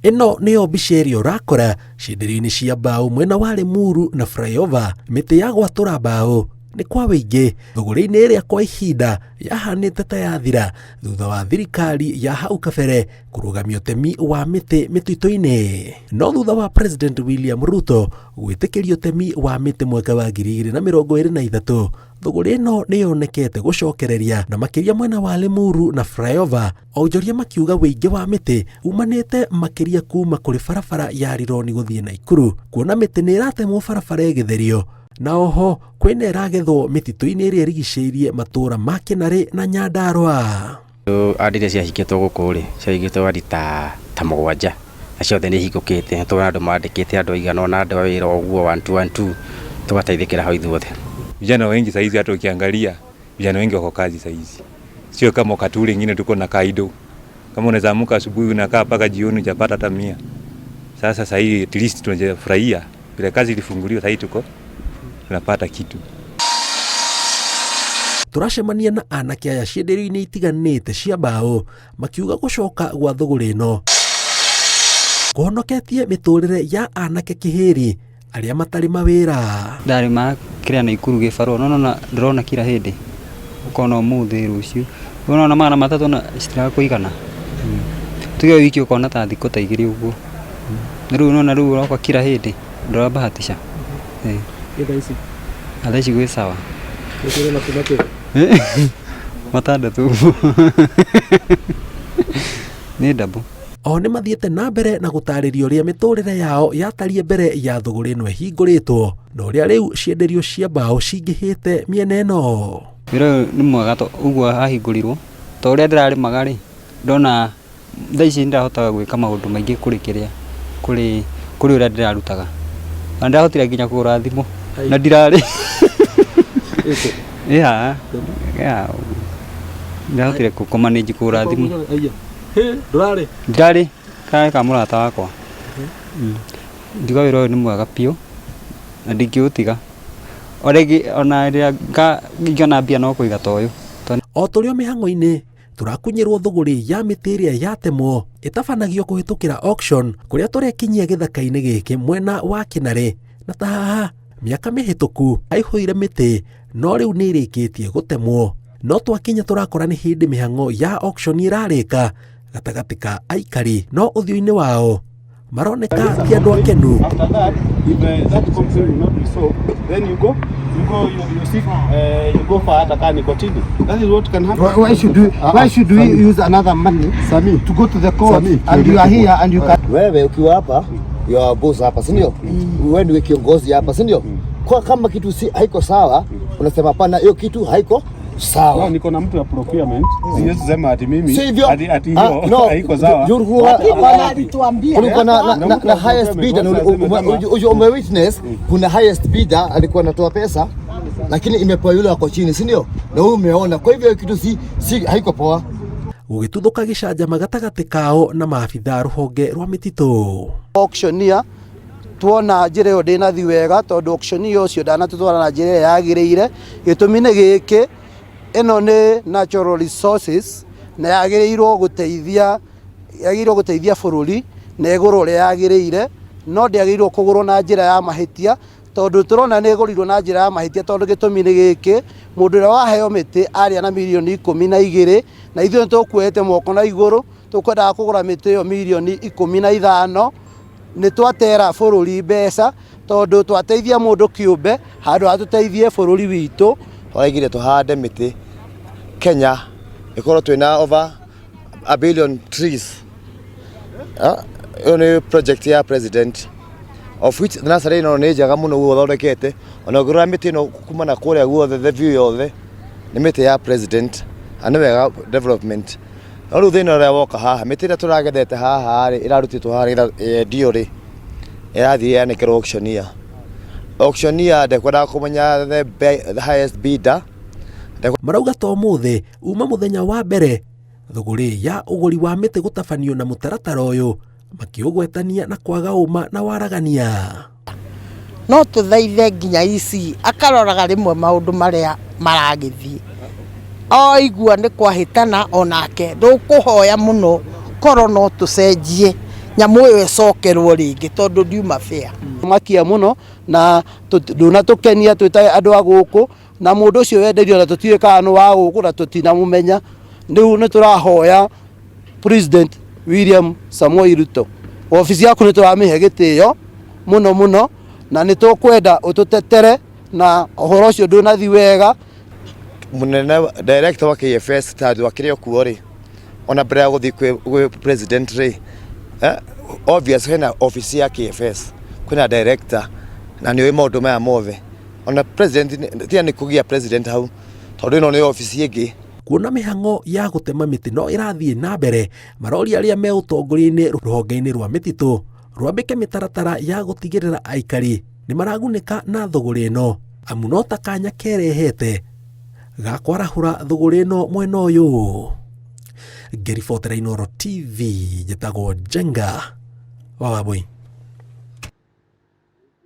Ino niyo biceri urakora cienderio-ini cia mbao mwena wa Limuru na flyover. Miti ya gwatura mbao ni kwa wĩingĩ thũgũrĩ-inĩ ĩrĩa kwa ihinda yahanĩte ta yathira thutha wa thirikari ya hau kabere kũrũgamia ũtemi wa mĩtĩ mĩtitũ-inĩ. No thutha wa President William Ruto gwĩtĩkĩria ũtemi wa mĩtĩ mwaka wa 2023, thũgũrĩ ĩno nĩyonekete gũcokereria na makĩria mwena wa Limuru na flyover. Onjoria makiuga wĩingĩ wa mĩtĩ umanĩte makĩria kuma kũrĩ barabara ya Rironi gũthiĩ Naikuru, kuona mĩtĩ nĩ ĩratemwo barabara ĩgĩtherio. Na oho kwĩna ĩragethwo mĩtitũ-inĩ ĩrĩa ĩrigicĩirie matũũra ma Kĩnarĩ na Nyandarua. Andire ciahingĩtwo gũkũ rĩ, ciahingĩtwo ari ta mũgwanja, na ciothe nĩ ihingũkĩte. Tũrona andũ mandĩkĩte andũ aigana ũna andũ a wĩra ũguo 112 tugateithĩkĩra hau ithuothe. Vijana wengi saizi hata ukiangalia vijana wengi wako kazi saizi. Sio kama wakati ule mwingine tuko na kaido. Kama unaweza amka asubuhi unakaa mpaka jioni hujapata hata 100. Sasa hivi at least tunajifurahia. Bila kazi ilifunguliwa sasa tuko tunapata kitu. Turacemania na anake aya cienderio-inĩ itiganĩte cia mbao makiuga gũcoka gwa thũgũrĩ ĩno kũhonoketie mĩtũrĩre ya anake kĩhĩri arĩa matarĩ mawĩra. Ndarĩ makĩrĩa Naikuru gĩbarũa no ndĩrona kila hĩndĩ ũkona ũmũthĩ rũciũ ũrona magana matatũ na citiraga kũigana. Tuge wiki ũkona ta thikũ ta igĩrĩ ũguo. Rĩu nona rĩu ũroka kila hĩndĩ ndũrabahatisha. Ada ici gwĩ sawa. Matandatũ. Nĩ ndabu. O nĩ mathiĩte na mbere na gũtarĩria ũrĩa mĩtũrĩre yao yatarie mbere ya thũgũrĩ ĩno ĩhingũrĩtwo na ũrĩa rĩu cienderio cia mbao cingĩhĩte mĩena ĩno. Wĩra nĩ mwega ũguo hahingũrirwo ta ũrĩa ndĩrarĩmaga rĩ, ndona thaa ici nĩndĩrahotaga gwĩka maũndũ maingĩ kũrĩ ũrĩa ndĩrarutaga. Na ndĩrahotire nginya kũgũra thimũ na ndirarĩ. Ndĩrahotire kũmanĩnji kũgũra thimũ. Ndirarĩ ka mũrata wakwa. Ndiga wĩra ũyũ nĩ mwega biũ na ndingĩũtiga. Ona rĩrĩa ngĩona mbia no kũiga ta ũyũ. O tũrĩ o mĩhang'o-inĩ tũrakunyĩrwo thũgũrĩ ya mĩtĩ ĩrĩa yatemwo ĩtabanagio kũhĩtũkĩra auction kũrĩa tũrekinyia gĩthaka-inĩ gĩkĩ mwena wa Kĩnarĩ. Na ta haha mĩaka mĩhĩtũku aihũire mĩtĩ no rĩu nĩ ĩrĩkĩtie gũtemwo. No twakinya tũrakora nĩ hĩndĩ mĩhang'o ya auction ĩrarĩka gatagatĩ ka aikari, no ũthiũ-inĩ wao maroneka ti andũ akenu. Wewe ukiwa hapa ya boss hapa, si ndio? Wewe ndiye kiongozi hapa, si ndio? Kwa kama kitu haiko sawa, unasema hapana, hiyo kitu haiko sawa. No, niko na mtu wa procurement. Siwezi sema ati mimi ati hiyo haiko sawa. Hapana, alituambia. Kulikuwa na highest bidder, ume witness kuna highest bidder alikuwa anatoa pesa lakini imepoa yule wako chini, si ndio? Na wewe umeona. Kwa hivyo kitu si haiko poa. Gũgĩtuthũka gĩcanjama gatagatĩ kao na maabitha rũhonge rwa mĩtitũ. Auctioneer tuona njĩra ĩyo ndĩnathi wega tondũ auctioneer ũcio ndanatũtwara na njĩra ĩrĩa yagĩrĩire. Gĩtũmi nĩ gĩkĩ, ĩno nĩ natural resources na yagĩrĩirwo gũteithia bũrũri na ĩgũrwo ũrĩa yagĩrĩire, no ndĩagĩrĩirwo kũgũrwo na njĩra ya mahĩtia tondũ tũrona nĩ ĩgũrirwo na njĩra ya mahĩtia tondũ gĩtũmi nĩ gĩkĩ, mũndũ ũrĩa waheo mĩtĩ arĩa na mirioni 12 na ithuĩ tũkuĩte moko na igũrũ tũkwendaga kũgũra mĩtĩ ĩyo mirioni 15. Nĩ twatera bũrũri mbeca tondũ twateithia mũndũ kĩũmbe handũ ha tũteithie bũrũri witũ. Twaigire tuhande mĩtĩ Kenya ĩkorwo twĩna over 1 billion trees. Ĩyo nĩ project ya president of which nursery ĩno nĩ njega mũno guo thondekete. Ona ũngĩrora mĩtĩ ĩno kuma na kũrĩa guothe the view yothe nĩ mĩtĩ ya president, nĩ wega development. No rĩu thĩna ũrĩa woka haha, mĩtĩ ĩrĩa tũragethete haha rĩ ĩrarutĩtwo harĩa ndio rĩ ĩrathiĩ yanĩkĩrwo auctioneer. Auctioneer ndekwendaga kũmenya the highest bidder. Marauga to mũthĩ uma mũthenya wa mbere thũgũrĩ ya ũgũri wa mĩtĩ gũtabanio na mũtaratara ũyũ makiũgwetania na kwaga ũma na waragania. No tũthaithe nginya ici akaroraga rĩmwe maũndũ marĩa maragĩthiĩ. Oigua nĩ kwahĩtana onake ndũkũhoya mũno koro no tũcenjie nyamu ĩyo ĩcokerwo rĩngĩ tondũ ndiuma fair. Makia muno na nduna tukenia twita andu a guku na mundu ucio wenderio na tutiwe kana wa guku na tutinamumenya. Riu ni turahoya President William Samoei Ruto, ofisi yaku ni turamihe gitio muno muno na ni tukwenda ututetere na uhoro ucio ndunathi wega. Munene director wa KFS tatu wakire okuo ri ona mbere ya guthi kwi president ri obvious hena ofisi ya KFS kuna director na niwe maundu maya mothe ona president tia ni kugia president hau tondu ino ni ofisi ingi. Kuona mĩhang'o ya gũtema mĩtĩ no ĩrathiĩ na mbere, marori arĩa me ũtongoria-inĩ rũhonge-inĩ rwa mĩtitũ rwambĩke mĩtaratara ya gũtigĩrĩra aikari nĩ maragunĩka na thũgũrĩ ĩno, amu no ta kanya kerehete ga kwarahũra thũgũrĩ ĩno mwena ũyũ. Ngĩribotera Inooro TV, njĩtagwo Njenga wa Wambui.